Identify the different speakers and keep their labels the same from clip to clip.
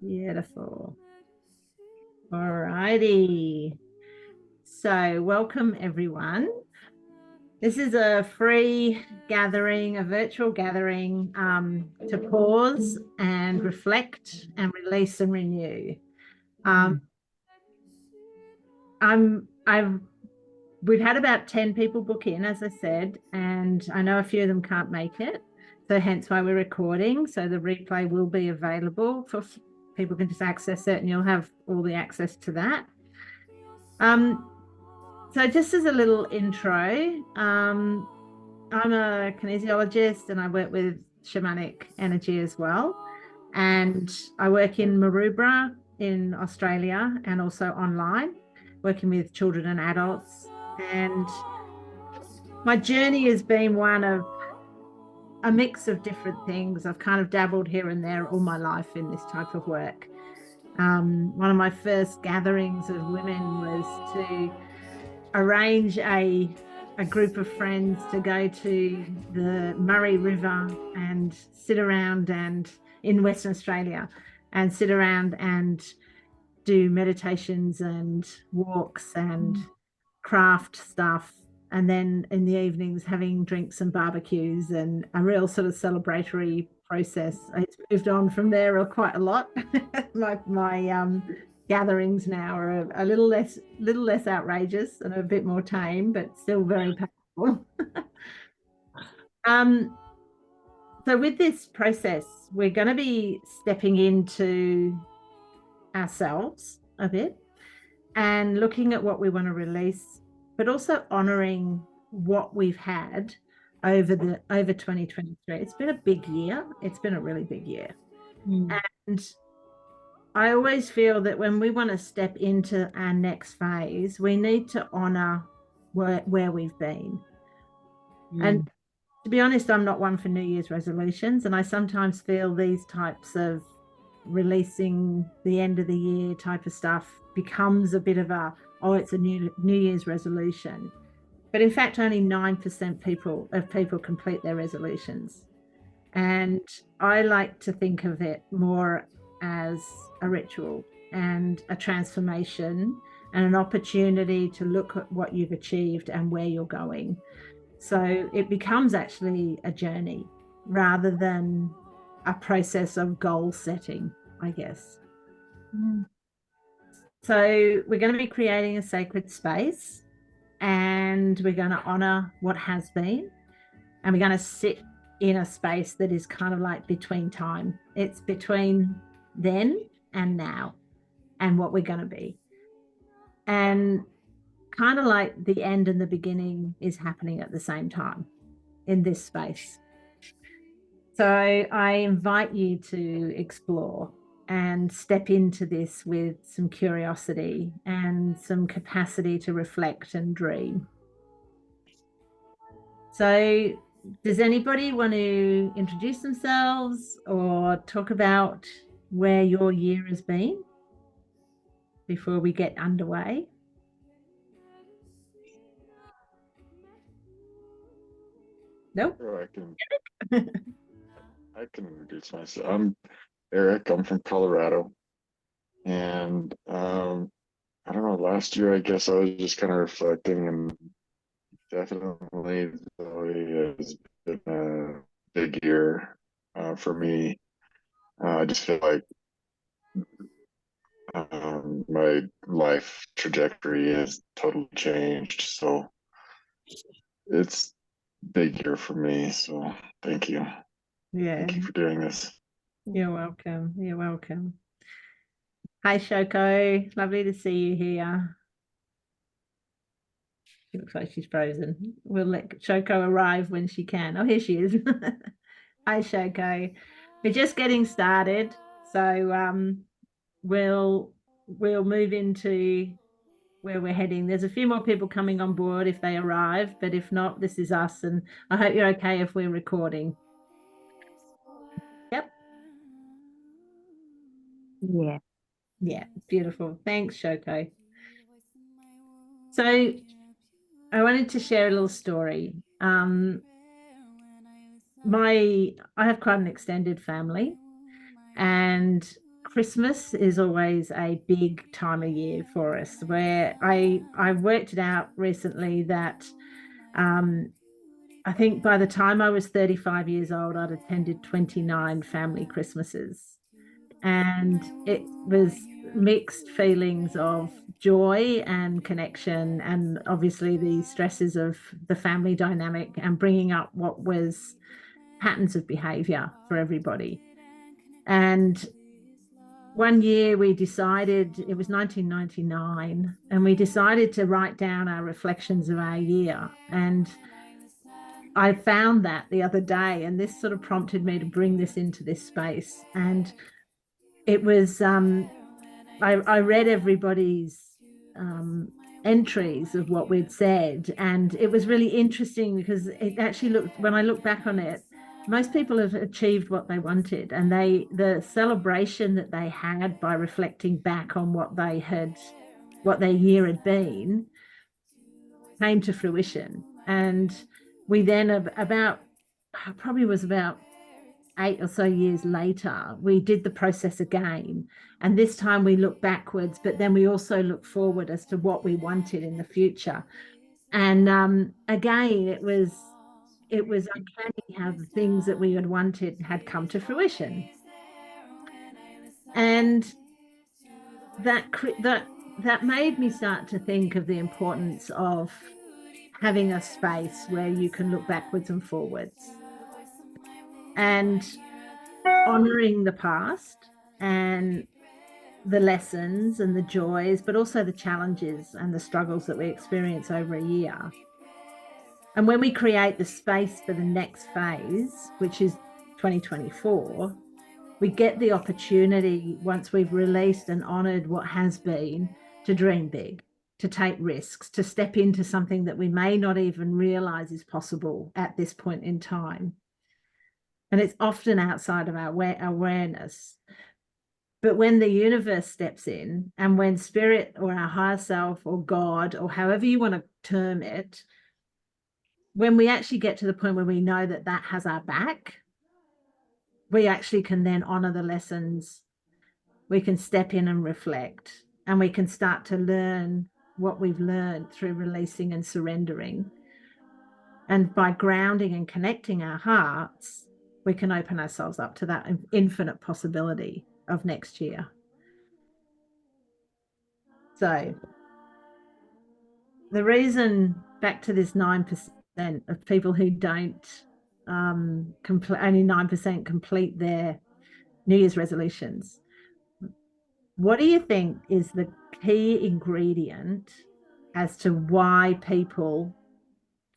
Speaker 1: Beautiful. All righty. So welcome everyone. This is a free gathering, a virtual gathering to pause and reflect and release and renew. We've had about 10 people book in, as I said, and I know a few of them can't make it. So hence why we're recording. So the replay will be available for people can just access it and you'll have all the access to that. So just as a little intro, I'm a kinesiologist and I work with shamanic energy as well. And I work in Maroubra in Australia and also online, working with children and adults. And my journey has been one of a mix of different things. I've kind of dabbled here and there all my life in this type of work. One of my first gatherings of women was to arrange a group of friends to go to the Murray River and sit around and in Western Australia and sit around and do meditations and walks and craft stuff, and then in the evenings having drinks and barbecues and a real sort of celebratory process. It's moved on from there quite a lot. my gatherings now are a little less outrageous and a bit more tame, but still very powerful. So with this process, we're going to be stepping into ourselves a bit and looking at what we want to release, but also honoring what we've had over 2023. It's been a big year. It's been a really big year. And I always feel that when we want to step into our next phase, we need to honor where we've been. And to be honest, I'm not one for New Year's resolutions. And I sometimes feel these types of releasing the end of the year type of stuff becomes a bit of it's a New Year's resolution. But in fact, only 9% of people complete their resolutions. And I like to think of it more as a ritual and a transformation and an opportunity to look at what you've achieved and where you're going. So it becomes actually a journey rather than a process of goal setting, I guess. So we're going to be creating a sacred space and we're going to honor what has been, and we're going to sit in a space that is kind of like between time. It's between then and now and what we're going to be. And kind of like the end and the beginning is happening at the same time in this space. So I invite you to explore and step into this with some curiosity and some capacity to reflect and dream. So does anybody want to introduce themselves or talk about where your year has been before we get underway? Nope.
Speaker 2: I can introduce myself. I'm Eric. I'm from Colorado. And I don't know, last year I guess I was just kind of reflecting, and definitely Zode has been a big year for me. I just feel like my life trajectory has totally changed. So it's a big year for me. So thank you.
Speaker 1: Yeah.
Speaker 2: Thank you for doing this.
Speaker 1: You're welcome. You're welcome. Hi, Shoko. Lovely to see you here. She looks like she's frozen. We'll let Shoko arrive when she can. Oh, here she is. Hi, Shoko. We're just getting started. So we'll move into where we're heading. There's a few more people coming on board if they arrive, but if not, this is us. And I hope you're okay if we're recording. Yep. Yeah. Yeah. Beautiful. Thanks, Shoko. So I wanted to share a little story. I have quite an extended family, and Christmas is always a big time of year for us, where I worked it out recently that um, I think by the time I was 35 years old, I'd attended 29 family Christmases. And it was mixed feelings of joy and connection, and obviously the stresses of the family dynamic and bringing up what was patterns of behavior for everybody. And one year we decided, it was 1999, and we decided to write down our reflections of our year. And I found that the other day, and this sort of prompted me to bring this into this space. And it was I read everybody's um, entries of what we'd said, and it was really interesting because it actually looked, when I look back on it, most people have achieved what they wanted, and the celebration that they had by reflecting back on what their year had been came to fruition. And we then, about probably was about 8 or so years later, we did the process again. And this time we look backwards, but then we also look forward as to what we wanted in the future. And again, it was uncanny how the things that we had wanted had come to fruition. And that that that made me start to think of the importance of having a space where you can look backwards and forwards, and honoring the past and the lessons and the joys, but also the challenges and the struggles that we experience over a year. And when we create the space for the next phase, which is 2024, we get the opportunity, once we've released and honored what has been, to dream big, to take risks, to step into something that we may not even realize is possible at this point in time. And it's often outside of our awareness. But when the universe steps in, and when spirit or our higher self or God, or however you want to term it, when we actually get to the point where we know that that has our back, we actually can then honor the lessons. We can step in and reflect, and we can start to learn what we've learned through releasing and surrendering. And by grounding and connecting our hearts, we can open ourselves up to that infinite possibility of next year. So the reason, back to this 9% of people who don't only 9% complete their New Year's resolutions. What do you think is the key ingredient as to why people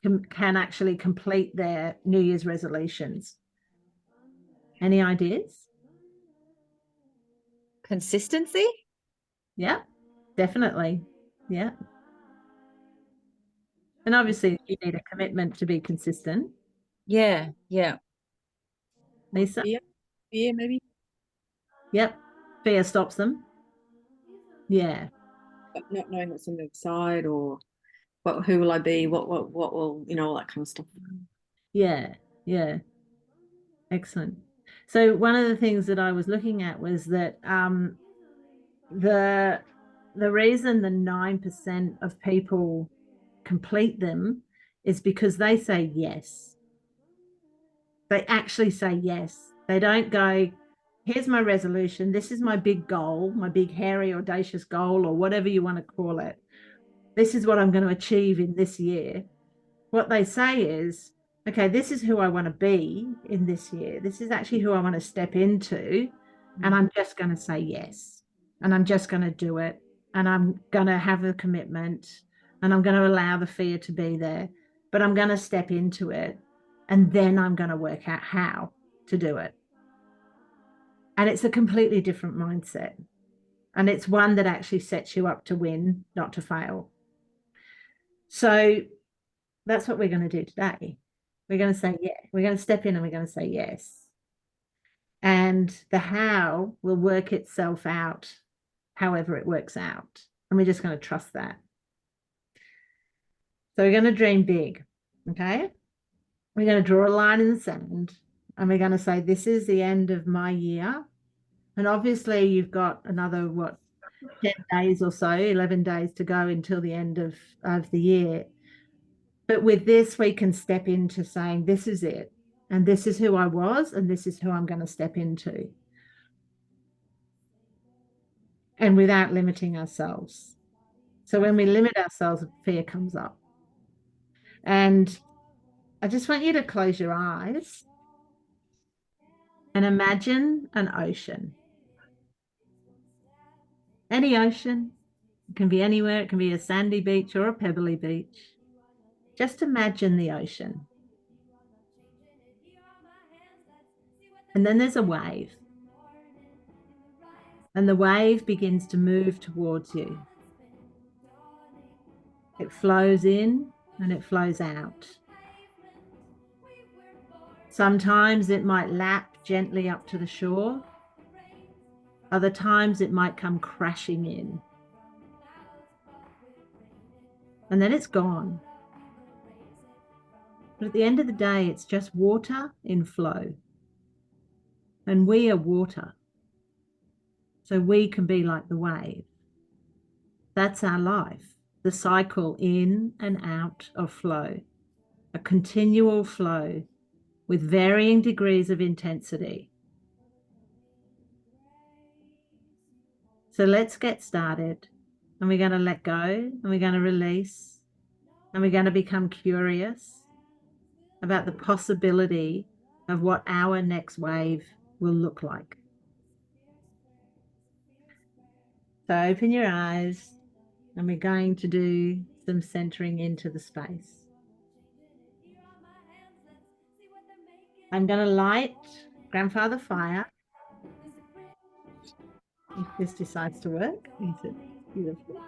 Speaker 1: can actually complete their New Year's resolutions? Any ideas?
Speaker 3: Consistency?
Speaker 1: Yeah, definitely. Yeah. And obviously, you need a commitment to be consistent.
Speaker 3: Yeah, yeah.
Speaker 1: Lisa?
Speaker 3: Fear, maybe.
Speaker 1: Yep. Fear stops them. Yeah.
Speaker 3: But not knowing what's on the other side, or who will I be? What will, all that kind of stuff.
Speaker 1: Yeah. Yeah. Excellent. So one of the things that I was looking at was that the reason the 9% of people complete them is because they say yes. They actually say yes. They don't go, here's my resolution. This is my big goal, my big, hairy, audacious goal, or whatever you want to call it. This is what I'm going to achieve in this year. What they say is, okay, this is who I want to be in this year. This is actually who I want to step into. And I'm just going to say yes. And I'm just going to do it. And I'm going to have a commitment. And I'm going to allow the fear to be there. But I'm going to step into it. And then I'm going to work out how to do it. And it's a completely different mindset. And it's one that actually sets you up to win, not to fail. So that's what we're going to do today. We're going to say, yeah, we're going to step in and we're going to say yes. And the how will work itself out however it works out. And we're just going to trust that. So we're going to dream big. Okay. We're going to draw a line in the sand, and we're going to say, this is the end of my year. And obviously you've got another, what, 10 days or so, 11 days to go until the end of the year. But with this, we can step into saying, this is it. And this is who I was, and this is who I'm going to step into. And without limiting ourselves. So when we limit ourselves, fear comes up. And I just want you to close your eyes and imagine an ocean. Any ocean. It can be anywhere. It can be a sandy beach or a pebbly beach. Just imagine the ocean. And then there's a wave. And the wave begins to move towards you. It flows in and it flows out. Sometimes it might lap gently up to the shore. Other times it might come crashing in. And then it's gone. But at the end of the day, it's just water in flow. And we are water. So we can be like the wave. That's our life, the cycle in and out of flow, a continual flow with varying degrees of intensity. So let's get started. And we're going to let go, and we're going to release, and we're going to become curious about the possibility of what our next wave will look like. So open your eyes, and we're going to do some centering into the space. I'm going to light Grandfather Fire. If this decides to work, it's beautiful.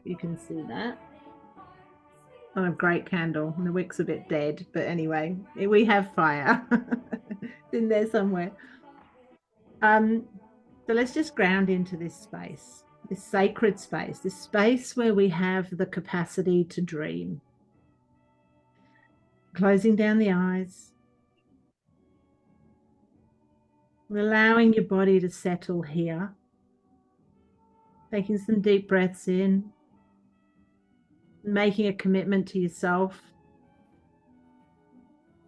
Speaker 1: You can see that. Not a great candle, and the wick's a bit dead, but anyway, we have fire. It's in there somewhere. So let's just ground into this space, this sacred space, this space where we have the capacity to dream. Closing down the eyes, allowing your body to settle here, taking some deep breaths in, making a commitment to yourself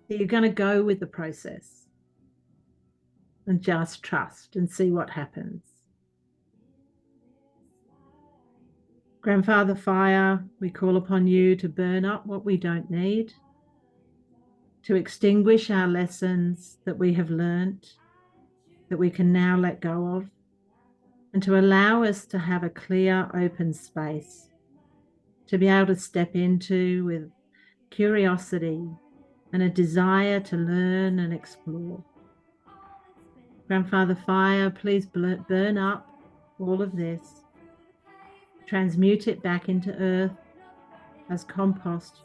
Speaker 1: that you're going to go with the process and just trust and see what happens. Grandfather Fire, we call upon you to burn up what we don't need, to extinguish our lessons that we have learnt, that we can now let go of, and to allow us to have a clear, open space to be able to step into with curiosity and a desire to learn and explore. Grandfather Fire, please burn up all of this, transmute it back into earth as compost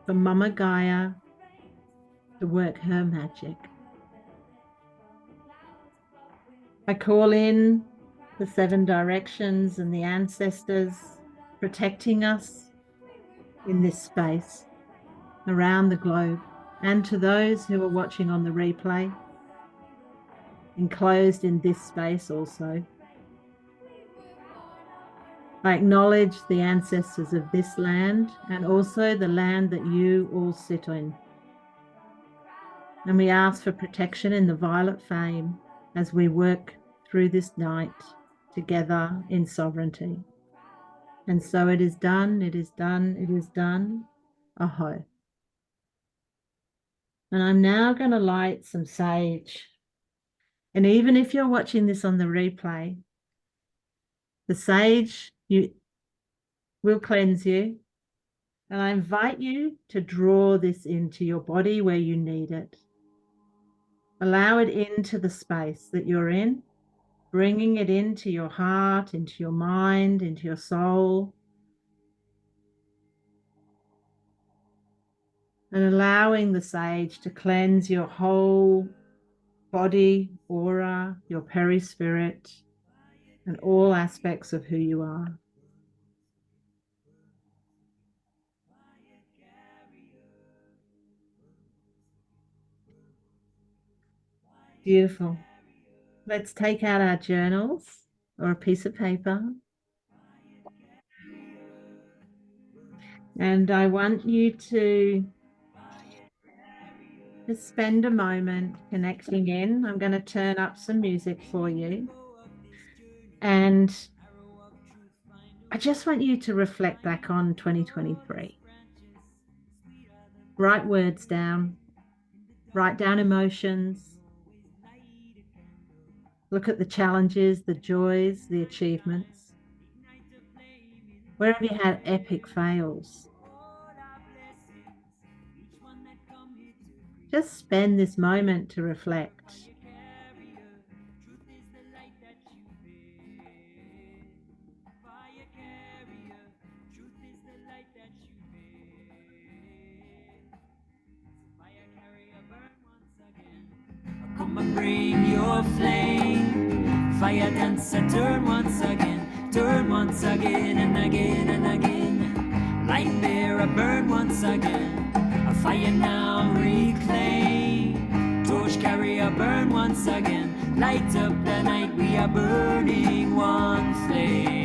Speaker 1: for Mama Gaia to work her magic. I call in the 7 directions and the ancestors protecting us in this space around the globe, and to those who are watching on the replay, enclosed in this space also. I acknowledge the ancestors of this land and also the land that you all sit in. And we ask for protection in the violet flame as we work through this night together in sovereignty. And so it is done, it is done, it is done. Aho. And I'm now going to light some sage. And even if you're watching this on the replay, the sage will cleanse you. And I invite you to draw this into your body where you need it. Allow it into the space that you're in, bringing it into your heart, into your mind, into your soul. And allowing the sage to cleanse your whole body, aura, your perispirit, and all aspects of who you are. Beautiful. Let's take out our journals or a piece of paper. And I want you to just spend a moment connecting in. I'm going to turn up some music for you. And I just want you to reflect back on 2023. Write words down, write down emotions, look at the challenges, the joys, the achievements. Where have you had epic fails? Just spend this moment to reflect.
Speaker 4: Come and bring your flame. Fire dancer, turn once again and again and again. Light bearer, burn once again. A fire now reclaim. Torch carrier, burn once again. Light up the night, we are burning one flame.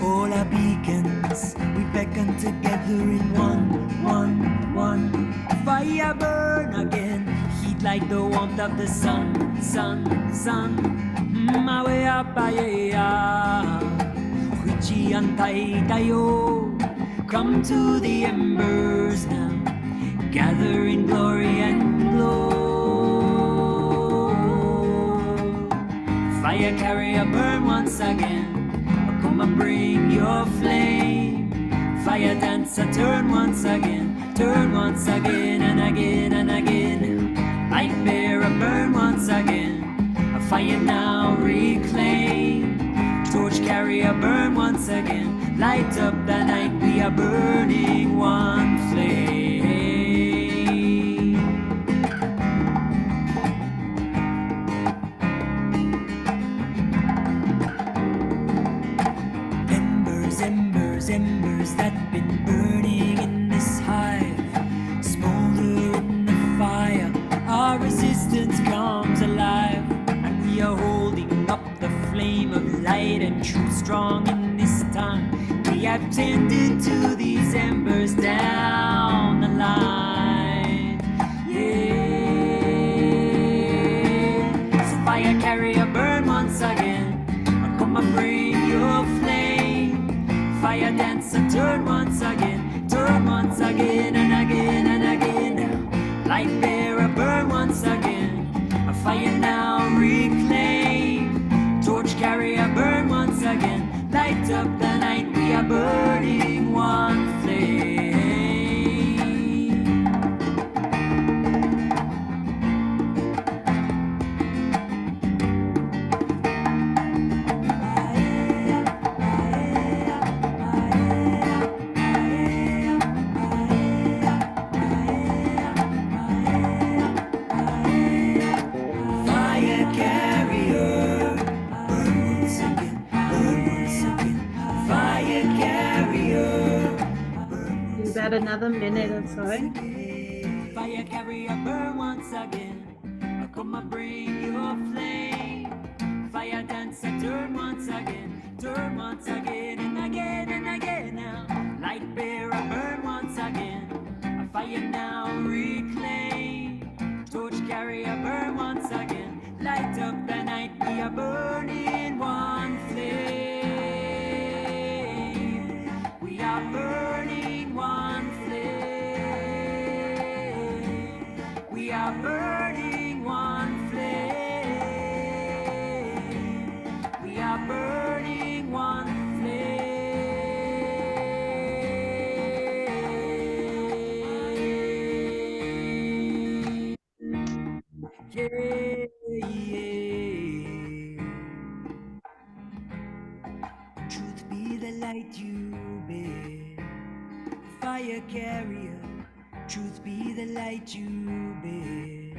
Speaker 4: All our beacons, we beckon together in one. Fire burn again, heat like the warmth of the sun. My way up, Huichi antai tayo. Come to the embers now, gather in glory and glow. Fire carrier burn once again. Come and bring your flame. Fire dancer, turn once again and again and again. Light bearer, burn once again. A fire now reclaim. Torch carrier, burn once again. Light up the night, we are burning one flame. Embers that been burning in this hive, smolder in the fire. Our resistance comes alive, and we are holding up the flame of light and truth strong in this time. We have tended to these embers down the line. Yeah. So fire carrier, burn once again. Come and bring your flame. Fire dancer, turn once again and again and again. Light bearer, burn once again. A fire now reclaim. Torch carrier, burn once again. Light up the night, we are burning one flame.
Speaker 1: About another minute or so.
Speaker 4: Fire carrier, burn once again. Come and bring your flame. Fire dancer, turn once again and again and again now. Light bearer, burn once again. A fire now reclaim. Torch carrier, burn once again. Light up the night, we are burning one flame. We are burning one flame. We are burning one flame. We are burning one flame. Yeah. Truth be the light you bear. Fire carrier, truth be the light you bear.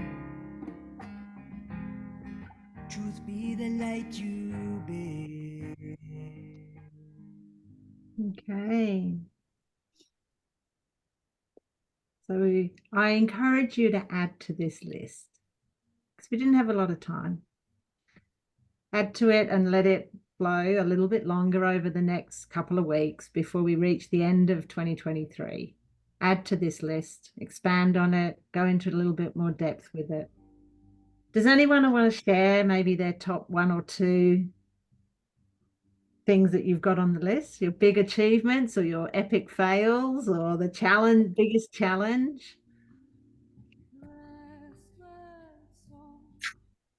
Speaker 4: Truth be the light you bear.
Speaker 1: Okay. So I encourage you to add to this list because we didn't have a lot of time. Add to it and let it flow a little bit longer over the next couple of weeks before we reach the end of 2023. Add to this list, expand on it, go into a little bit more depth with it. Does anyone want to share maybe their top 1 or 2 things that you've got on the list, your big achievements or your epic fails or the biggest challenge?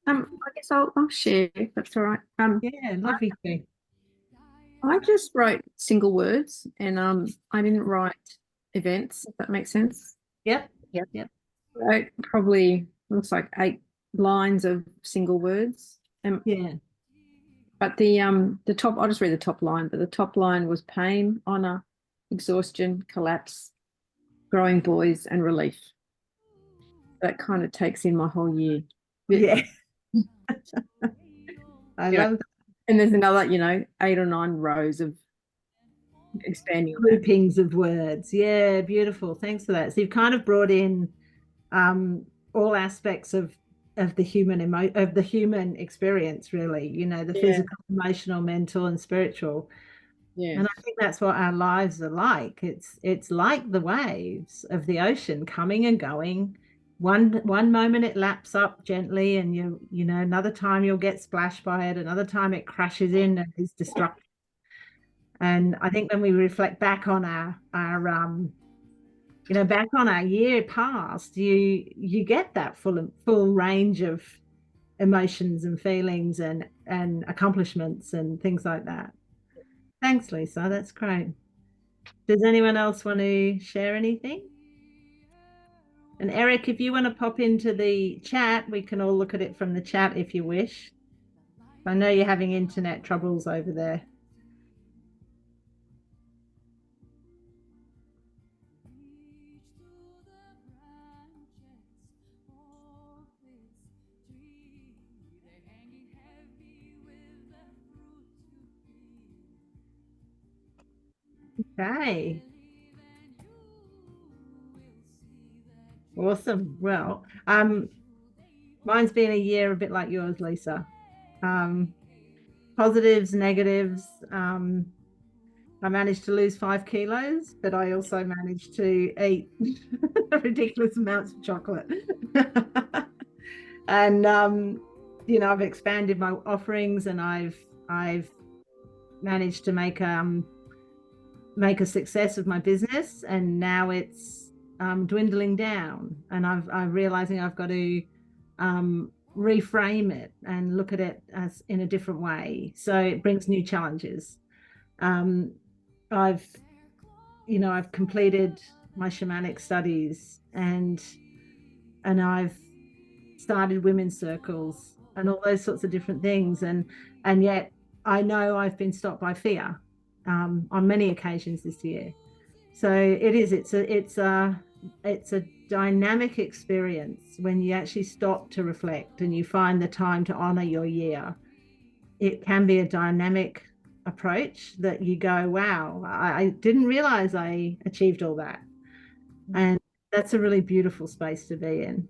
Speaker 3: I guess I'll share if that's all right.
Speaker 1: Yeah, lovely to.
Speaker 3: I just wrote single words and I didn't write events, if that makes sense.
Speaker 1: Yep.
Speaker 3: I wrote probably looks like 8 lines of single words.
Speaker 1: Yeah.
Speaker 3: But the top, I'll just read the top line, but the top line was pain, honor, exhaustion, collapse, growing boys, and relief. That kind of takes in my whole year.
Speaker 1: Yeah. I love that.
Speaker 3: And there's another, 8 or 9 rows of expanding
Speaker 1: Groupings of words. Yeah, beautiful. Thanks for that. So you've kind of brought in all aspects of the human experience, really, the physical, emotional, mental, and spiritual.
Speaker 3: Yeah.
Speaker 1: And I think that's what our lives are like. It's like the waves of the ocean coming and going. One moment it laps up gently and another time you'll get splashed by it, another time it crashes in and is destructive. And I think when we reflect back on our back on our year past, you get that full range of emotions and feelings and accomplishments and things like that. Thanks, Lisa. That's great. Does anyone else want to share anything? And Eric, if you want to pop into the chat, we can all look at it from the chat if you wish. I know you're having internet troubles over there. Okay. Awesome. Well, mine's been a year a bit like yours, Lisa. Positives, negatives. I managed to lose 5 kilos, but I also managed to eat ridiculous amounts of chocolate. And I've expanded my offerings and I've managed to make a success of my business, and now it's dwindling down, and I'm realizing I've got to reframe it and look at it as in a different way. So it brings new challenges. I've completed my shamanic studies and I've started women's circles and all those sorts of different things, and yet I know I've been stopped by fear on many occasions this year. So it's a dynamic experience when you actually stop to reflect and you find the time to honor your year. It can be a dynamic approach that you go, wow, I didn't realize I achieved all that. And that's a really beautiful space to be in.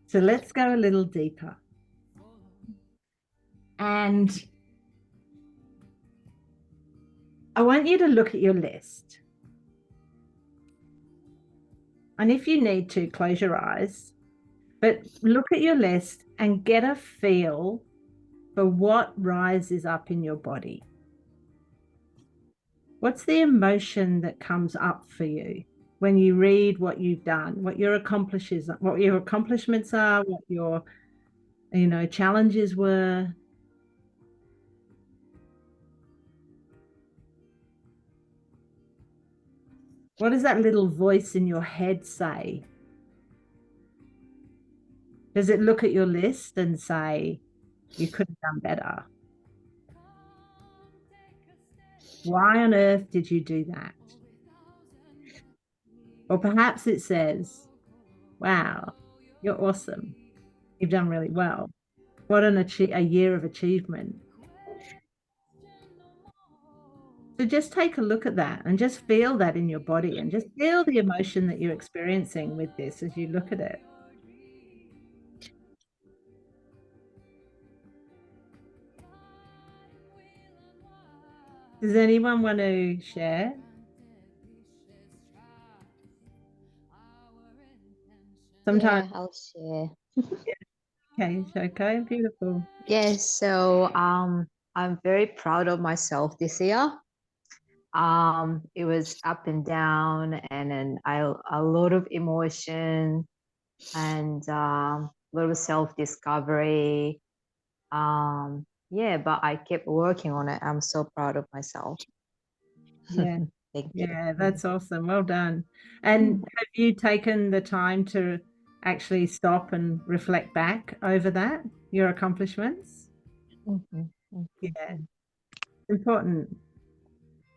Speaker 1: So let's go a little deeper. And I want you to look at your list. And if you need to, close your eyes, but look at your list and get a feel for what rises up in your body. What's the emotion that comes up for you when you read what you've done, what your accomplishments are, what your challenges were? What does that little voice in your head say? Does it look at your list and say, you could have done better? Why on earth did you do that? Or perhaps it says, wow, you're awesome. You've done really well. What a year of achievement. So just take a look at that and just feel that in your body and just feel the emotion that you're experiencing with this as you look at it. Does anyone want to share? Sometimes,
Speaker 5: Yeah, I'll share.
Speaker 1: okay, Shoko, beautiful.
Speaker 5: Yes, so I'm very proud of myself this year. It was up and down, and then a lot of emotion and a lot of self-discovery. Yeah, but I kept working on it. I'm so proud of myself.
Speaker 1: Yeah.
Speaker 5: Thank you.
Speaker 1: Yeah, that's awesome. Well done. And have you taken the time to actually stop and reflect back over that, your accomplishments?
Speaker 5: Mhm, mhm.
Speaker 1: Yeah, important.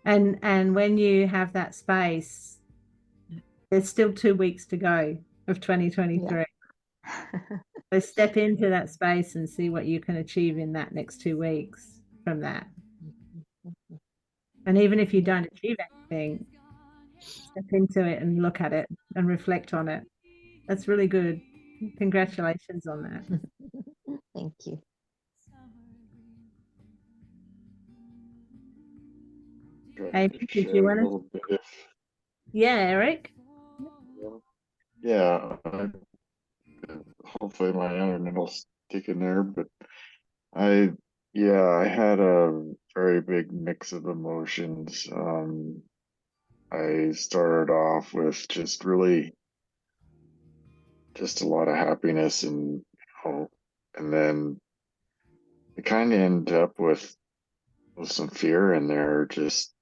Speaker 1: And when you have that space, there's still 2 weeks to go of 2023. So step into that space and see what you can achieve in that next 2 weeks from that. And even if you don't achieve anything, step into it and look at it and reflect on it. That's really good. Congratulations on that.
Speaker 5: Thank you.
Speaker 1: Amy,
Speaker 2: Try to
Speaker 1: did
Speaker 2: share
Speaker 1: you
Speaker 2: a
Speaker 1: want to?
Speaker 2: little bit if,
Speaker 1: Yeah, Eric.
Speaker 2: yeah, hopefully my internet will stick in there, but I, yeah, I had a very big mix of emotions. I started off with just a lot of happiness and hope, and then it kind of ended up with some fear in there, just,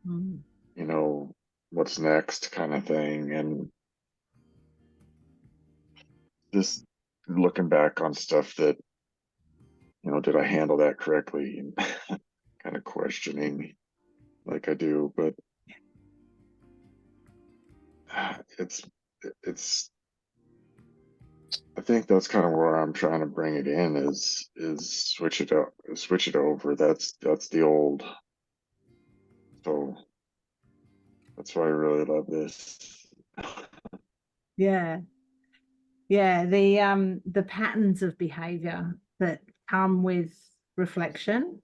Speaker 1: Mm.
Speaker 2: you know, what's next kind of thing, and just looking back on stuff that, did I handle that correctly, and kind of questioning like I do, but it's it's I think that's kind of where I'm trying to bring it in is switch it over. That's the old. So that's why I really love this.
Speaker 1: Yeah. Yeah. The patterns of behavior that come with reflection,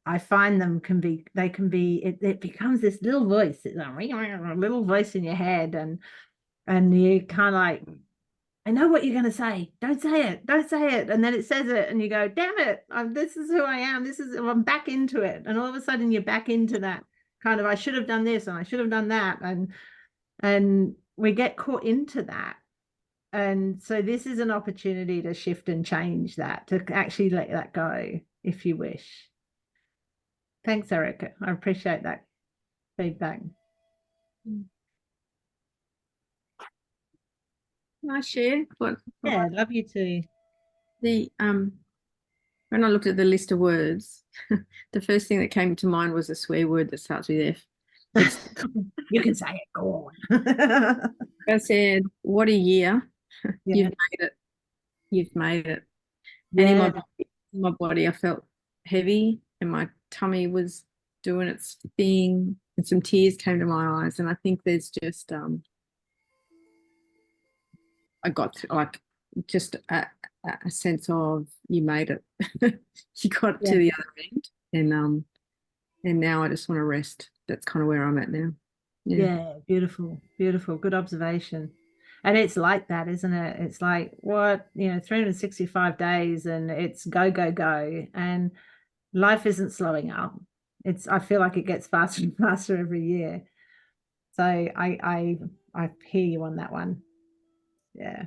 Speaker 1: I find they can be it becomes this little voice. It's a little voice in your head, and you kind of like, I know what you're going to say. Don't say it. Don't say it. And then it says it, and you go, damn it. This is who I am. I'm back into it. And all of a sudden you're back into that kind of, I should have done this and I should have done that. And we get caught into that. And so this is an opportunity to shift and change that, to actually let that go if you wish. Thanks, Erica. I appreciate that feedback.
Speaker 3: Can I share what
Speaker 1: Yeah, I'd love you to.
Speaker 3: the when I looked at the list of words, the first thing that came to mind was a swear word that starts with F.
Speaker 1: You can say it. Go on.
Speaker 3: I said, "What a year!
Speaker 1: Yeah.
Speaker 3: You've made it. You've made it." And
Speaker 1: Yeah.
Speaker 3: in my body, I felt heavy, and my tummy was doing its thing, and some tears came to my eyes. And I think there's just I got like just a sense of you made it. You got
Speaker 1: Yeah.
Speaker 3: to the other end, and now I just want to rest. That's kind of where I'm at now.
Speaker 1: Yeah, beautiful, beautiful, good observation. And it's like that, isn't it? It's like 365 days and it's go, go, go. And life isn't slowing up. I feel like it gets faster and faster every year. So I hear you on that one. Yeah.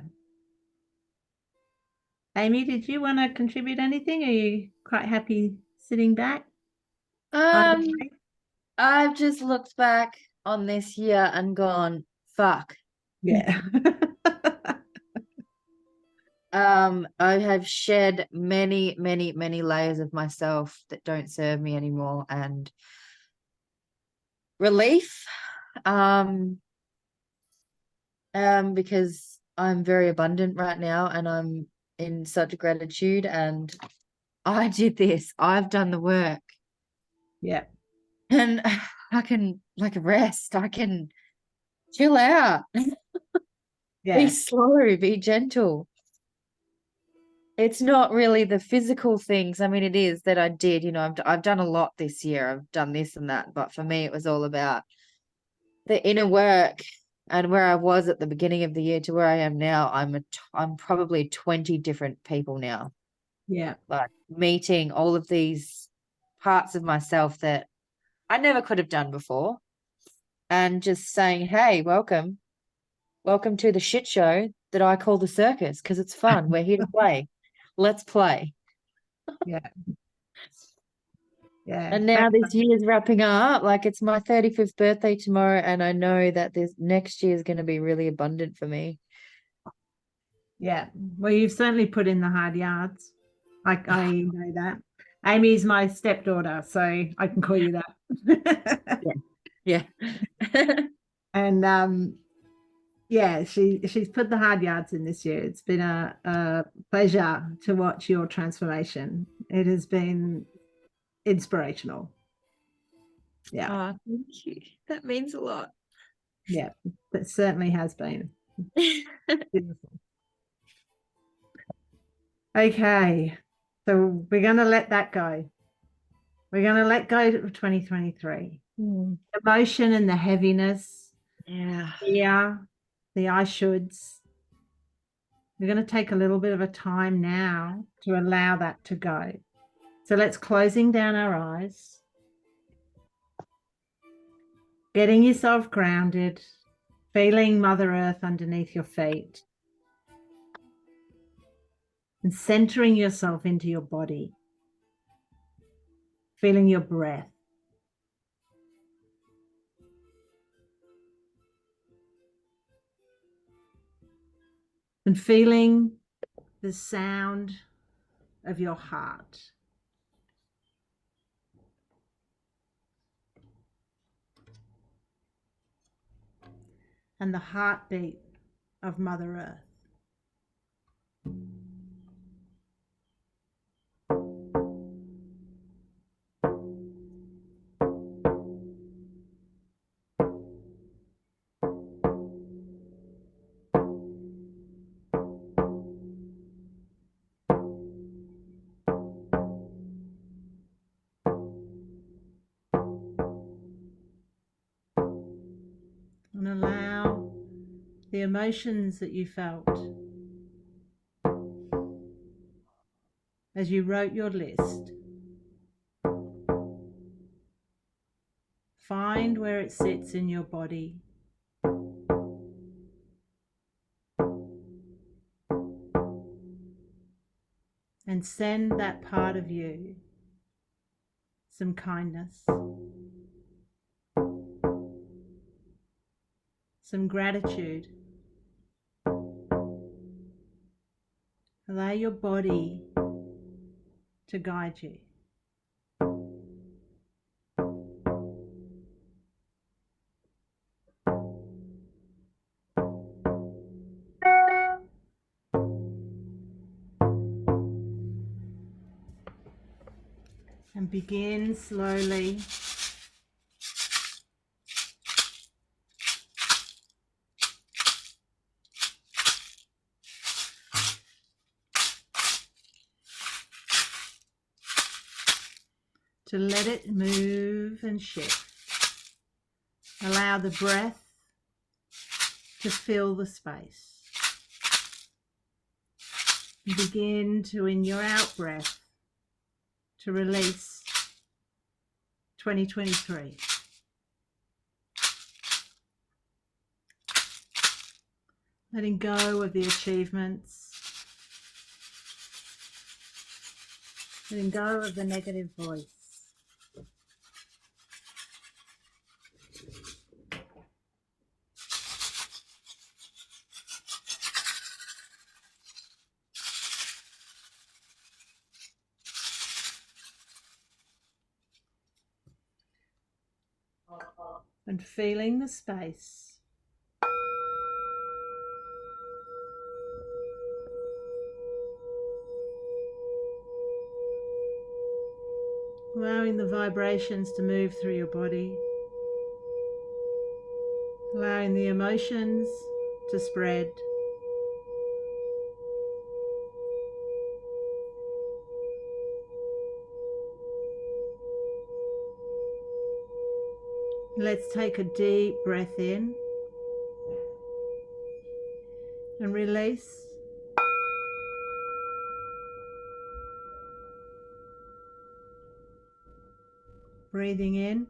Speaker 1: Amy, did you want to contribute anything? Are you quite happy sitting back?
Speaker 6: I've just looked back on this year and gone, fuck.
Speaker 1: Yeah.
Speaker 6: I have shed many, many, many layers of myself that don't serve me anymore, and relief. Because I'm very abundant right now and I'm in such gratitude, and I did this. I've done the work.
Speaker 1: Yeah.
Speaker 6: and I can like rest. I can chill out.
Speaker 1: Yeah.
Speaker 6: Be slow, be gentle. It's not really the physical things. I mean, it is that I did, I've done a lot this year. I've done this and that, but for me, it was all about the inner work, and where I was at the beginning of the year to where I am now. I'm probably 20 different people now,
Speaker 1: Yeah.
Speaker 6: like meeting all of these parts of myself that I never could have done before, and just saying, hey, welcome to the shit show that I call the circus, because it's fun. We're here to play. Let's play.
Speaker 1: Yeah. Yeah.
Speaker 6: And now this year's wrapping up. Like, it's my 35th birthday tomorrow, and I know that this next year is going to be really abundant for me.
Speaker 1: Yeah. Well, you've certainly put in the hard yards. I know that. Amy's my stepdaughter, so I can call you that.
Speaker 6: Yeah.
Speaker 1: And yeah, she's put the hard yards in this year. It's been a pleasure to watch your transformation. It has been inspirational. Yeah.
Speaker 6: Oh, thank you. That means a lot.
Speaker 1: Yeah, it certainly has been. Beautiful. Okay, so we're going to let that go. We're going to let go of 2023. Emotion and the heaviness.
Speaker 6: Yeah.
Speaker 1: Yeah, the I shoulds. We're going to take a little bit of a time now to allow that to go. So let's closing down our eyes. Getting yourself grounded, feeling Mother Earth underneath your feet, and centering yourself into your body, feeling your breath. And feeling the sound of your heart. And the heartbeat of Mother Earth. And allow the emotions that you felt as you wrote your list. Find where it sits in your body. And send that part of you some kindness, some gratitude. Allow your body to guide you. And begin slowly to let it move and shift. Allow the breath to fill the space. And begin to, in your out breath, to release 2023. Letting go of the achievements. Letting go of the negative voice. And feeling the space. allowing the vibrations to move through your body, allowing the emotions to spread. Let's take a deep breath in and release. Breathing in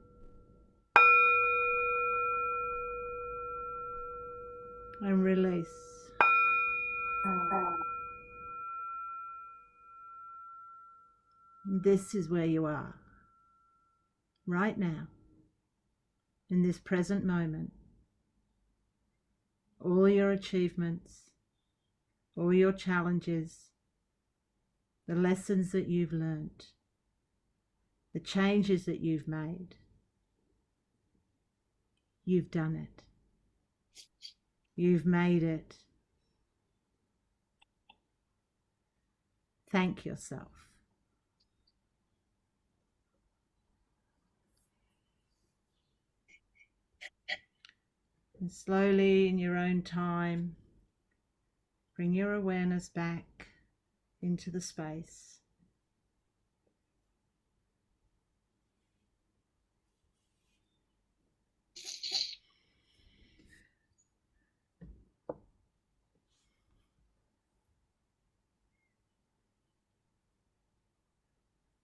Speaker 1: and release. This is where you are right now, in this present moment. All your achievements, all your challenges, the lessons that you've learned, the changes that you've made. You've done it. You've made it. Thank yourself. And slowly, in your own time, bring your awareness back into the space.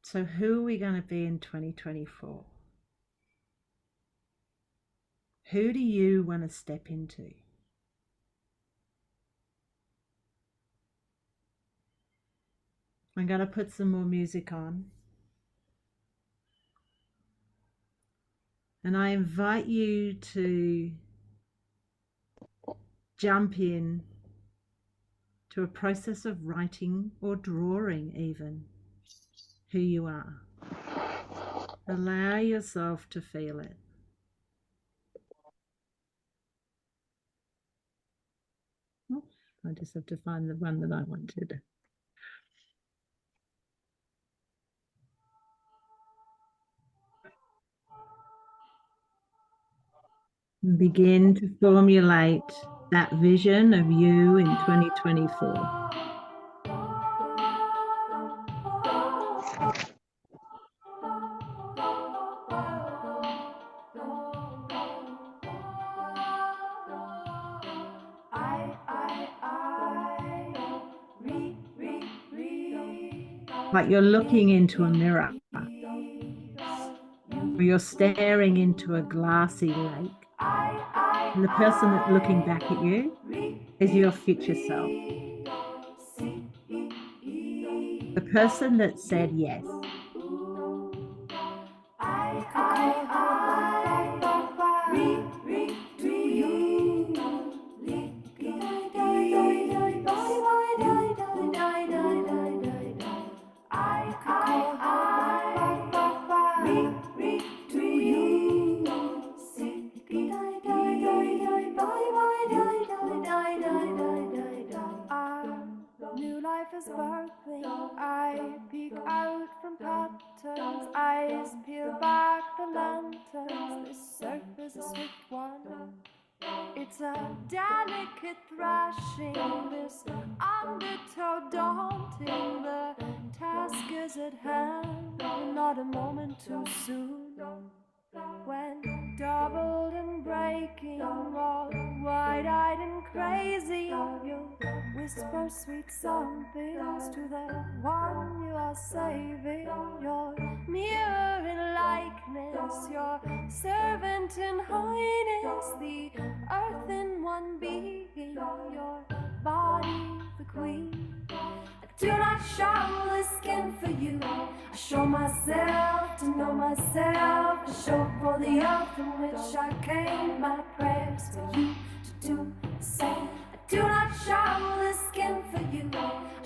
Speaker 1: So who are we going to be in 2024? Who do you want to step into? I'm going to put some more music on. And I invite you to jump in to a process of writing or drawing even who you are. Allow yourself to feel it. Oh, I just have to find the one that I wanted. And begin to formulate that vision of you in 2024. Like you're looking into a mirror, or you're staring into a glassy lake. And the person that's looking back at you is your future self. The person that said yes.
Speaker 7: New life is birthing. I peek out from patterns. Eyes peel back the lanterns. This surf is a swift one. It's a delicate thrashing. This undertow daunting. The task is at hand. Not a moment too soon. When doubled and breaking, all wide-eyed and crazy, you whisper sweet somethings to the one you are saving. Your mirror in likeness, your servant in highness, the earth in one being, your body the queen. I do not show the skin for you. I show myself to know myself. I show for the earth from which I came. My prayers for you to do the same. I do not show the skin for you. I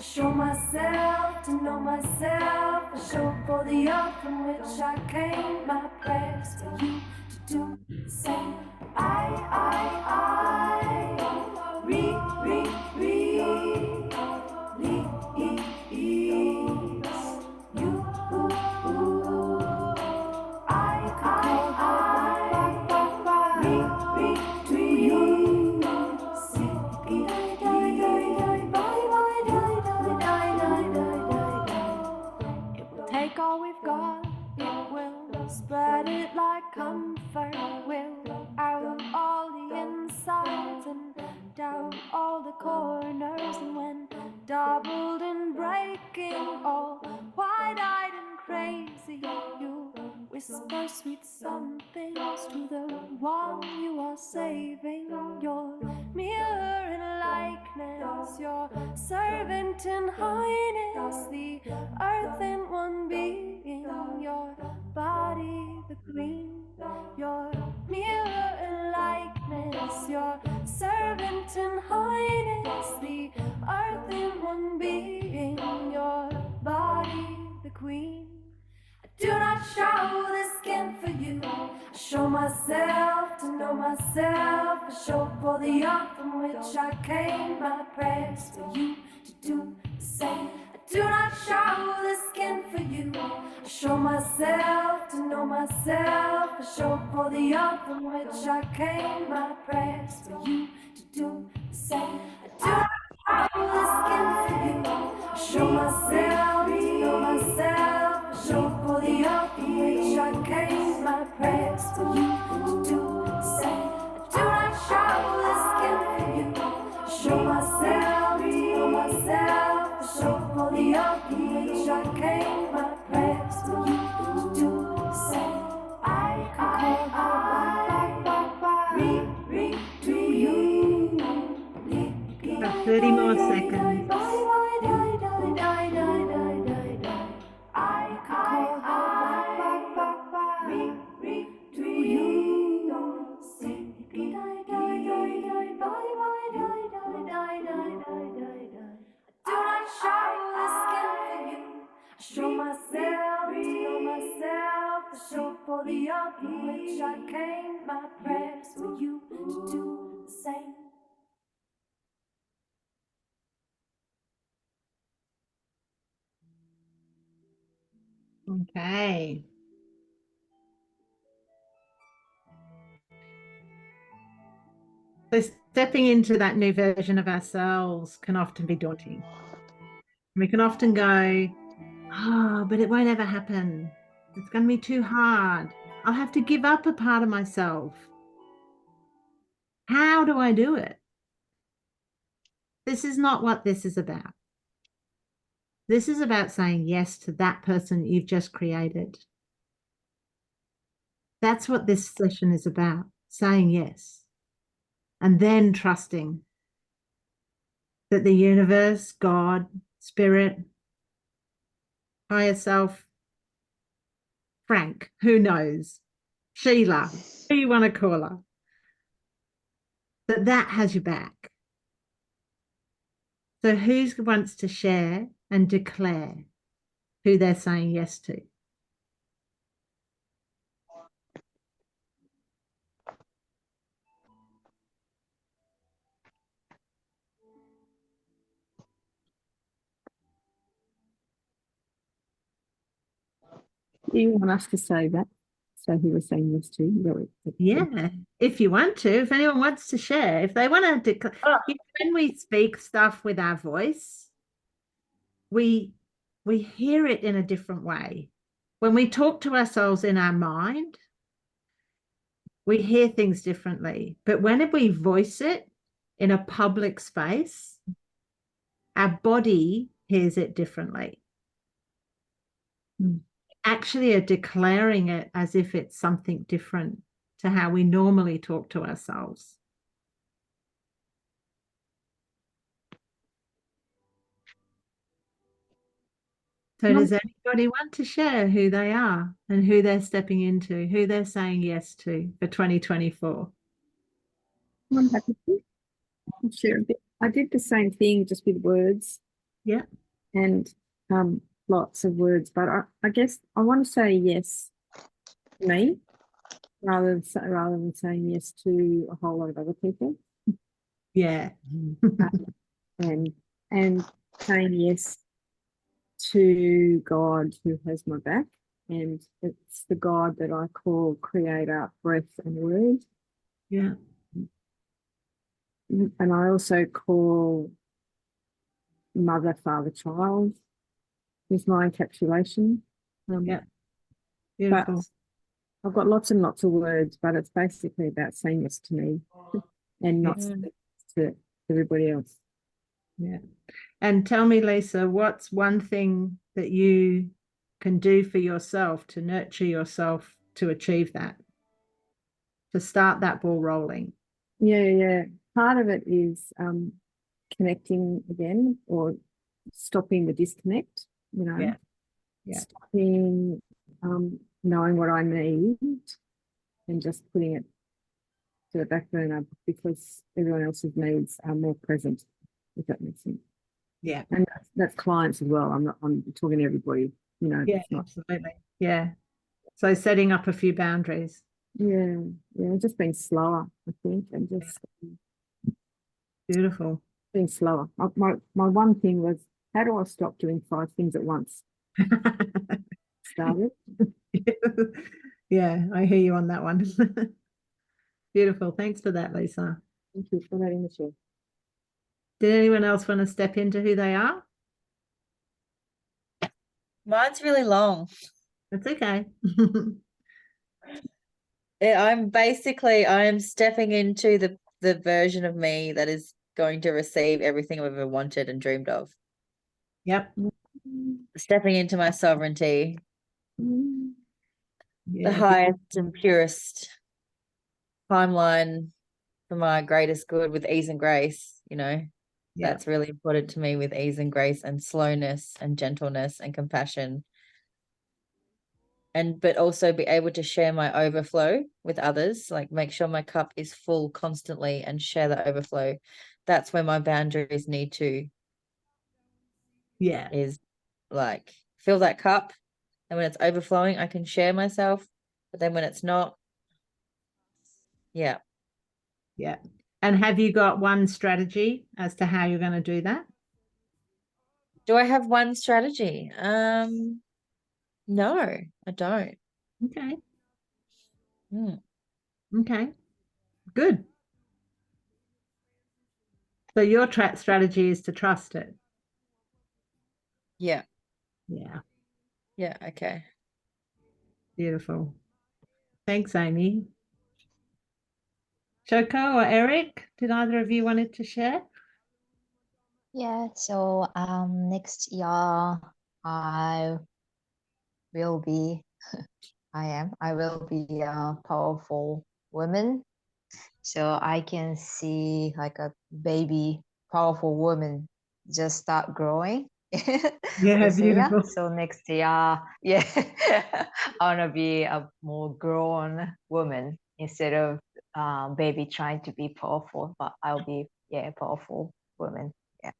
Speaker 7: show myself to know myself. I show for the earth from which I came. My prayers for you to do the same. take all we've got, it will spread it like comfort. We'll out all the insides and down all the corners, and when doubled and breaking, all wide-eyed and crazy, you whisper sweet somethings to the one you are saving. Your mirror and likeness, your servant and highness, the earth in one being, your body the queen, your mirror and likeness, your servant and highness, the earth in one being, your body the queen. I do not show the skin for you, I show myself to know myself, I show for the earth from which I came, my prayers for you to do the same. I do not show the skin for you, I show myself to know myself, I show for the earth from which I came, my prayers for you to do the same. I do not show the skin for you, I show myself to know myself, I show for the earth from which I came, my prayers for you to do the same. I do not show the skin for you, I show myself to know myself, I show for the earth from which I came, my prayers for you to do the same. I can call to you.
Speaker 1: About 30 more seconds.
Speaker 7: Show myself to know myself, the show for the earth from which I came, my prayers for you to do the same.
Speaker 1: Okay. So stepping into that new version of ourselves can often be daunting. We can often go, oh, but it won't ever happen. It's going to be too hard. I'll have to give up a part of myself. How do I do it? This is not what this is about. This is about saying yes to that person you've just created. That's what this session is about, saying yes. And then trusting that the universe, God, spirit, higher self, Frank, who knows, Sheila, who you want to call her, that has your back. So who wants to share and declare who they're saying yes to?
Speaker 3: Do you want us to say that? So he was saying yes to really.
Speaker 1: Yeah, if you want to, if anyone wants to share, if they want to declare, when we speak stuff with our voice, we hear it in a different way. When we talk to ourselves in our mind, we hear things differently. But when we voice it in a public space, our body hears it differently. Actually are declaring it as if it's something different to how we normally talk to ourselves. So does anybody want to share who they are and who they're stepping into, who they're saying yes to for 2024?
Speaker 3: I'm happy to share a bit. I did the same thing just with words.
Speaker 1: Yeah.
Speaker 3: And lots of words, but I guess I want to say yes to me rather than saying yes to a whole lot of other people.
Speaker 1: Yeah.
Speaker 3: and saying yes to God who has my back, and it's the God that I call creator, breath and word.
Speaker 1: Yeah.
Speaker 3: And I also call mother, father, child with my encapsulation.
Speaker 1: Yeah.
Speaker 3: But
Speaker 1: Beautiful.
Speaker 3: I've got lots and lots of words, but it's basically about saying yes to me and not
Speaker 6: Mm.
Speaker 3: to everybody else.
Speaker 1: Yeah. And tell me, Lisa, what's one thing that you can do for yourself to nurture yourself to achieve that, to start that ball rolling?
Speaker 3: Yeah. Part of it is connecting again, or stopping the disconnect,
Speaker 1: Yeah. Yeah.
Speaker 3: stopping knowing what I need and just putting it to the back burner because everyone else's needs are more present, if that makes sense.
Speaker 1: Yeah.
Speaker 3: And that's clients as well. I'm talking to everybody,
Speaker 1: Yeah,
Speaker 3: it's not.
Speaker 1: absolutely. Yeah. So setting up a few boundaries.
Speaker 3: Yeah, just being slower, I think, and just
Speaker 1: Beautiful.
Speaker 3: being slower. My one thing was, how do I stop doing 5 things at once? Started.
Speaker 1: Yeah, I hear you on that one. Beautiful. Thanks for that, Lisa.
Speaker 3: Thank you for letting me share.
Speaker 1: Did anyone else want to step into who they are?
Speaker 6: Mine's really long.
Speaker 1: That's okay.
Speaker 6: I am stepping into the version of me that is going to receive everything I've ever wanted and dreamed of.
Speaker 1: Yep.
Speaker 6: Stepping into my sovereignty, the
Speaker 1: Yeah.
Speaker 6: highest and purest timeline for my greatest good with ease and grace,
Speaker 1: Yeah.
Speaker 6: That's really important to me, with ease and grace and slowness and gentleness and compassion. But also be able to share my overflow with others, like make sure my cup is full constantly and share the overflow. That's where my boundaries need to,
Speaker 1: Yeah.
Speaker 6: is like fill that cup. And when it's overflowing, I can share myself. But then when it's not, yeah.
Speaker 1: Yeah. And have you got one strategy as to how you're going to do that?
Speaker 6: Do I have one strategy? No, I don't.
Speaker 1: Okay.
Speaker 6: Hmm.
Speaker 1: Okay. Good. So your strategy is to trust it.
Speaker 6: Yeah.
Speaker 1: Yeah.
Speaker 6: Yeah. Okay.
Speaker 1: Beautiful. Thanks, Amy. Shoko or Eric, did either of you wanted to share?
Speaker 5: Yeah, so next year I will be I will be a powerful woman. So I can see like a baby powerful woman just start growing
Speaker 1: Yeah,
Speaker 5: this year.
Speaker 1: beautiful.
Speaker 5: So next year, yeah, I want to be a more grown woman instead of baby trying to be powerful, but I'll be powerful woman. Yeah.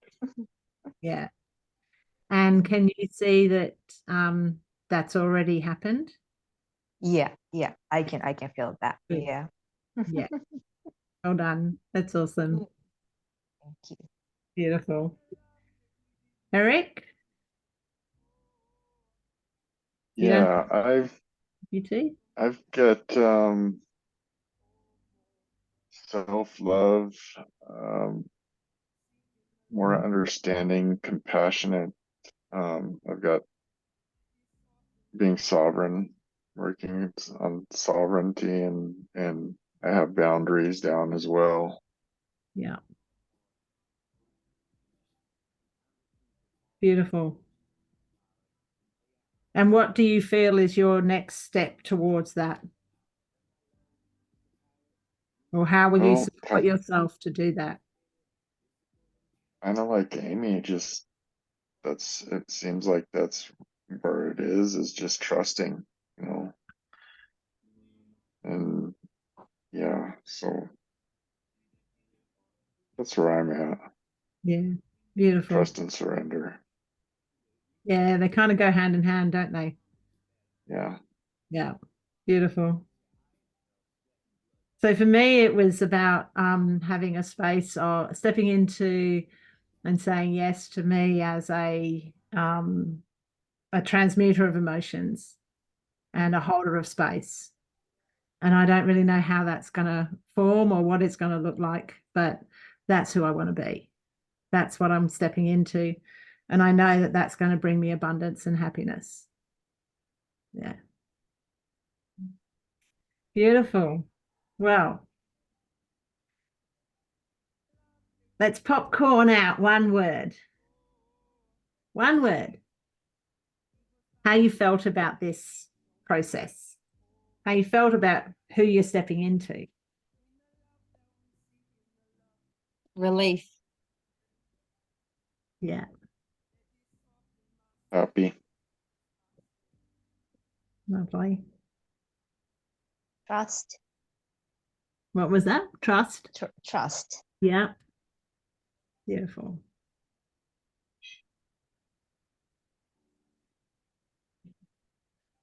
Speaker 1: Yeah. And can you see that that's already happened?
Speaker 5: Yeah, I can feel that.
Speaker 1: Good.
Speaker 5: Yeah.
Speaker 1: Yeah. Well done. That's awesome.
Speaker 5: Thank you.
Speaker 1: Beautiful. Eric?
Speaker 2: Yeah,
Speaker 1: You too?
Speaker 2: I've got self-love, more understanding, compassionate. I've got being sovereign, working on sovereignty, and I have boundaries down as well.
Speaker 1: Yeah. Beautiful. And what do you feel is your next step towards that? Or how will you
Speaker 2: Well,
Speaker 1: support yourself to do that?
Speaker 2: kind of like Amy, just it seems like that's where it is just trusting, and yeah, so that's where I'm at.
Speaker 1: Yeah. Beautiful.
Speaker 2: Trust and surrender.
Speaker 1: Yeah, they kind of go hand in hand, don't they?
Speaker 2: Yeah.
Speaker 1: Yeah. Beautiful. So for me, it was about having a space or stepping into and saying yes to me as a transmuter of emotions and a holder of space. And I don't really know how that's going to form or what it's going to look like, but that's who I want to be. That's what I'm stepping into. And I know that that's going to bring me abundance and happiness. Beautiful. Well, let's popcorn out one word. One word. How you felt about this process. How you felt about who you're stepping into.
Speaker 6: Relief.
Speaker 1: Yeah.
Speaker 2: Happy.
Speaker 1: Lovely.
Speaker 5: Trust.
Speaker 1: What was that? Trust.
Speaker 5: Trust.
Speaker 1: Yeah. Beautiful.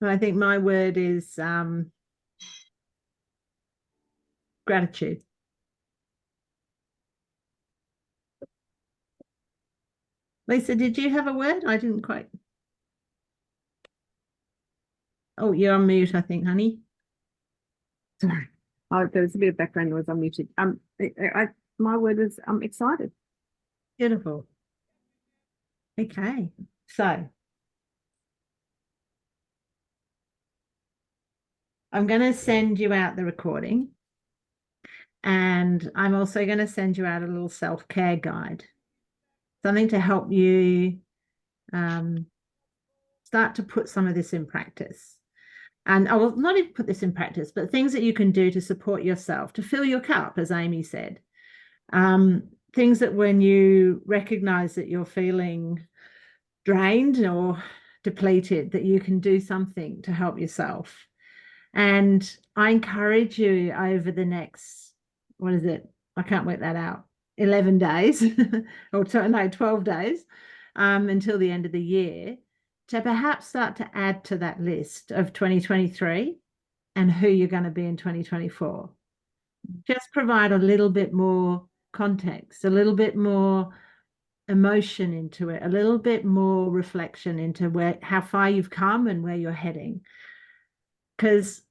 Speaker 1: I think my word is gratitude. Lisa, did you have a word? I didn't quite. Oh, you're on mute, I think, honey.
Speaker 3: Sorry. Oh, there was a bit of background noise. I'm muted. My word was excited.
Speaker 1: Beautiful. Okay. So I'm going to send you out the recording, and I'm also going to send you out a little self-care guide, something to help you start to put some of this in practice. And I will not even put this in practice, but things that you can do to support yourself, to fill your cup, as Amy said. Things that when you recognize that you're feeling drained or depleted, that you can do something to help yourself. And I encourage you over the next, what is it? I can't work that out. 11 days or 12 days until the end of the year, to perhaps start to add to that list of 2023 and who you're going to be in 2024. Just provide a little bit more context, a little bit more emotion into it, a little bit more reflection into how far you've come and where you're heading. Because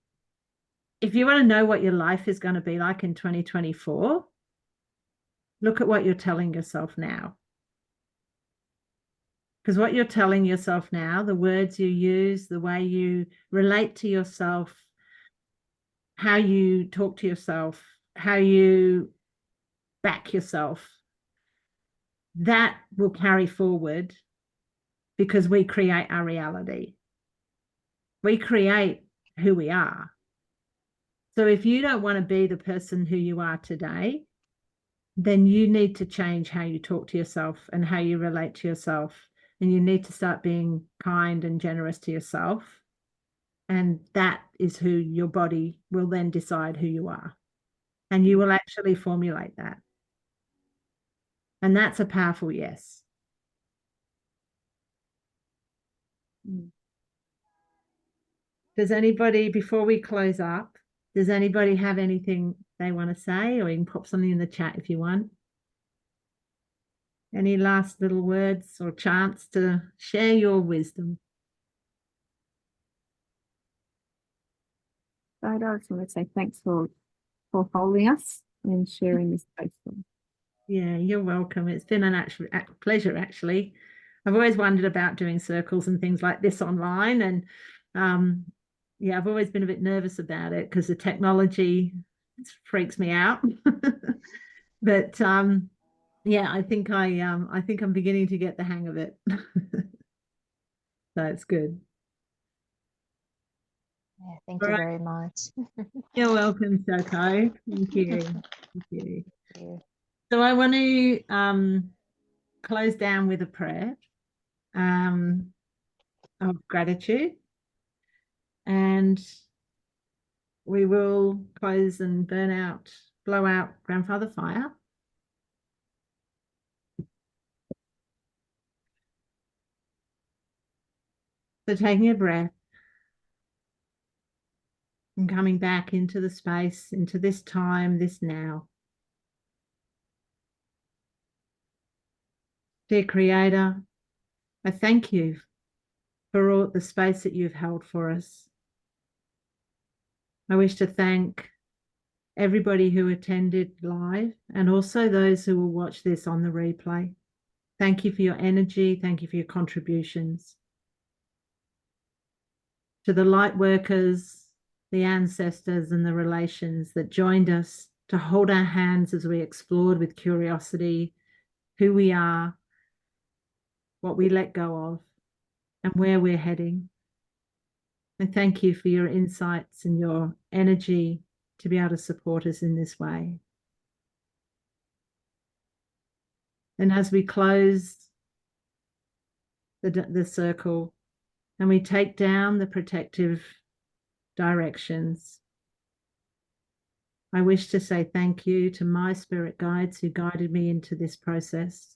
Speaker 1: if you want to know what your life is going to be like in 2024, look at what you're telling yourself now. Because what you're telling yourself now, the words you use, the way you relate to yourself, how you talk to yourself, how you back yourself, that will carry forward, because we create our reality. We create who we are. So if you don't want to be the person who you are today, then you need to change how you talk to yourself and how you relate to yourself. And you need to start being kind and generous to yourself. And that is who your body will then decide who you are. And you will actually formulate that. And that's a powerful yes. Does anybody, before we close up, does anybody have anything they want to say? Or you can pop something in the chat if you want. Any last little words or chance to share your wisdom?
Speaker 3: So I just want to say thanks for holding us and sharing this space.
Speaker 1: Yeah, you're welcome. It's been an actual pleasure, actually. I've always wondered about doing circles and things like this online. And yeah, I've always been a bit nervous about it because the technology freaks me out. But yeah, I think I'm beginning to get the hang of it. So it's good.
Speaker 5: Yeah, thank
Speaker 1: All
Speaker 5: you
Speaker 1: right.
Speaker 5: very much.
Speaker 1: You're welcome, Shoko. Thank you. Thank you.
Speaker 5: Thank you.
Speaker 1: So I want to close down with a prayer of gratitude, and we will close and blow out grandfather fire. So taking a breath and coming back into the space, into this time, this now. Dear Creator, I thank you for all the space that you've held for us. I wish to thank everybody who attended live and also those who will watch this on the replay. Thank you for your energy. Thank you for your contributions. To the light workers, the ancestors and the relations that joined us to hold our hands as we explored with curiosity who we are, what we let go of, and where we're heading. And thank you for your insights and your energy to be able to support us in this way. And as we close the circle and we take down the protective directions, I wish to say thank you to my spirit guides who guided me into this process.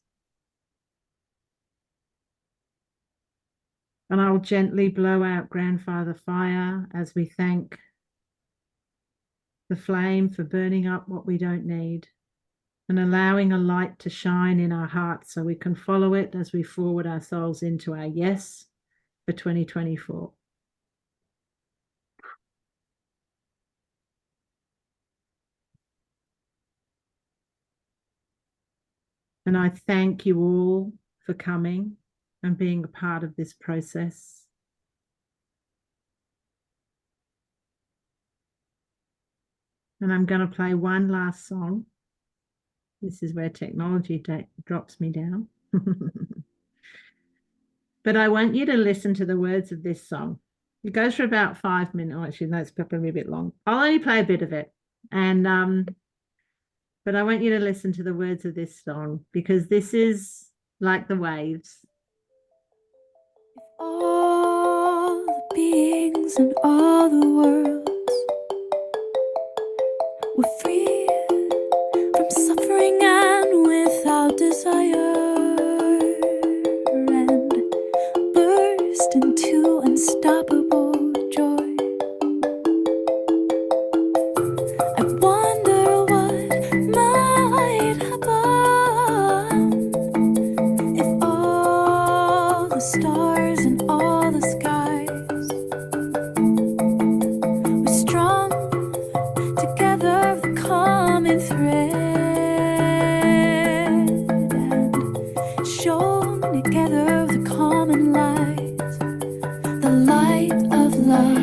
Speaker 1: And I'll gently blow out grandfather fire as we thank the flame for burning up what we don't need and allowing a light to shine in our hearts so we can follow it as we forward our souls into our yes for 2024. And I thank you all for coming and being a part of this process. And I'm going to play one last song. This is where technology drops me down. But I want you to listen to the words of this song. It goes for about 5 minutes. Oh, actually, no, it's probably a bit long. I'll only play a bit of it. And but I want you to listen to the words of this song because this is like the waves.
Speaker 7: If all the beings in all the worlds were free from suffering and without desire and burst into unstoppable joy, I wonder what might happen if all the stars and all the skies were strung together with a common thread and shone together with a common light, the light of love.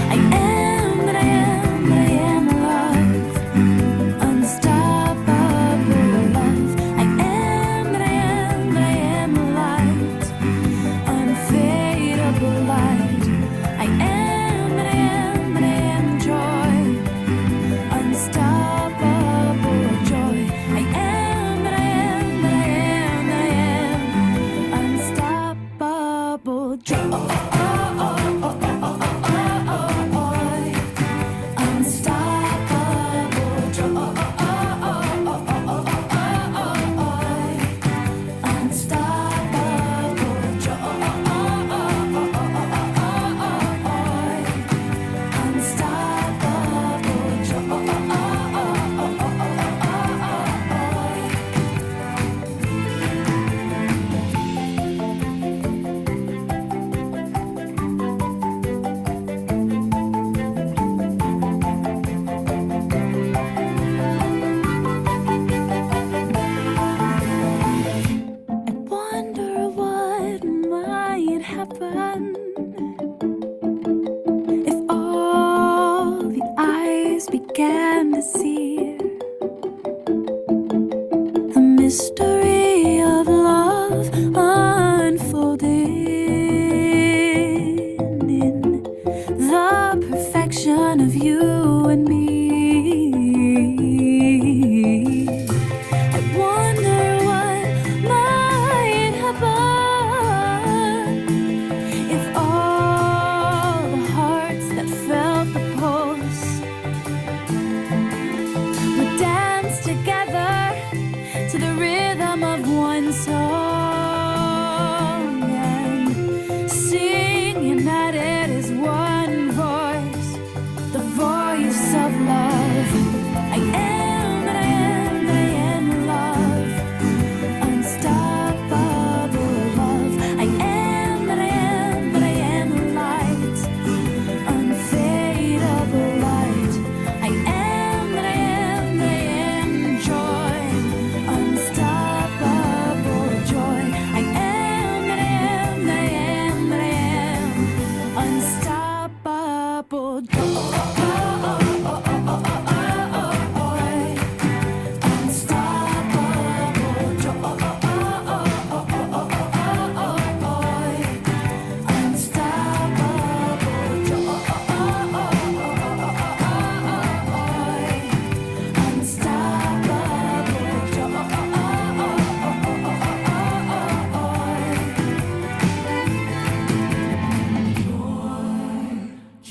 Speaker 7: I am that I am, that I am alive, unstoppable love. I am that I am, that I am alive, unfadable light. I am that I am, that I am joy, unstoppable joy. I am that I am, that I am, that I am, unstoppable joy. I wonder what might happen if all the eyes began to see the mystery of love unfolding in the perfection of you and me. I wonder what might happen if all the hearts that felt the pulse would dance together to the rhythm of one song and sing united as one voice, the voice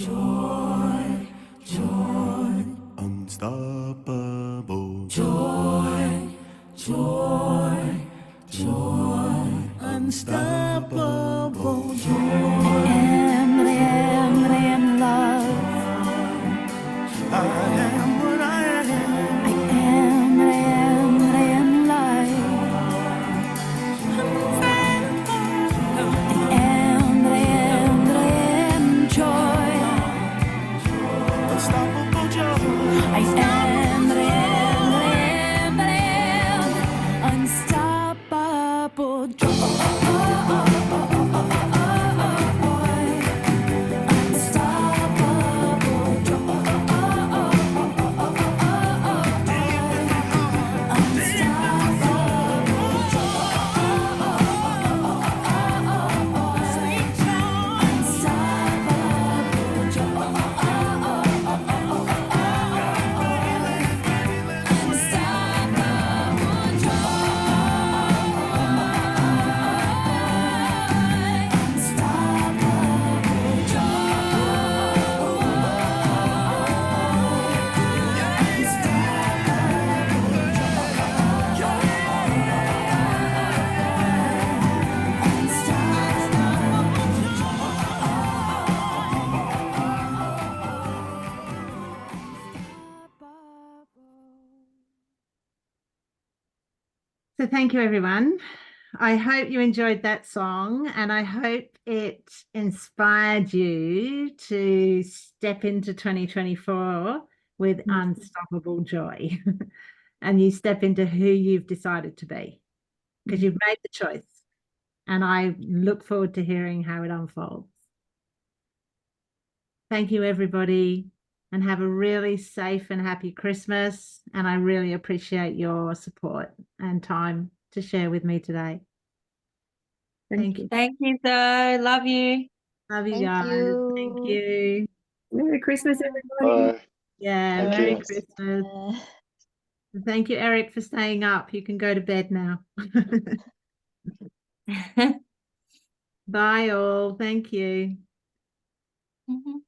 Speaker 4: joy, joy,
Speaker 8: Unstoppable
Speaker 4: joy, joy, joy,
Speaker 8: unstoppable
Speaker 4: I am what I am, what I am love.
Speaker 8: I am what I am.
Speaker 4: I am what I am, what I am light. I am what I am, what I am joy.
Speaker 8: Unstoppable joy.
Speaker 4: I am what I am, what I am, what I am unstoppable joy. Unstoppable joy.
Speaker 1: So thank you, everyone. I hope you enjoyed that song, and I hope it inspired you to step into 2024 with unstoppable joy. And you step into who you've decided to be, because you've made the choice. And I look forward to hearing how it unfolds. Thank you, everybody, and have a really safe and happy Christmas. And I really appreciate your support and time to share with me today. Thank you.
Speaker 6: Thank you, Zoe. Love you.
Speaker 1: Love you
Speaker 5: Thank
Speaker 1: guys. Thank
Speaker 5: you.
Speaker 1: you.
Speaker 3: Merry Christmas, everybody.
Speaker 2: Bye.
Speaker 1: Yeah,
Speaker 2: Thank
Speaker 1: Merry
Speaker 2: you.
Speaker 1: Christmas. Thank you, Eric, for staying up. You can go to bed now. Bye, all. Thank you.
Speaker 6: Mhm.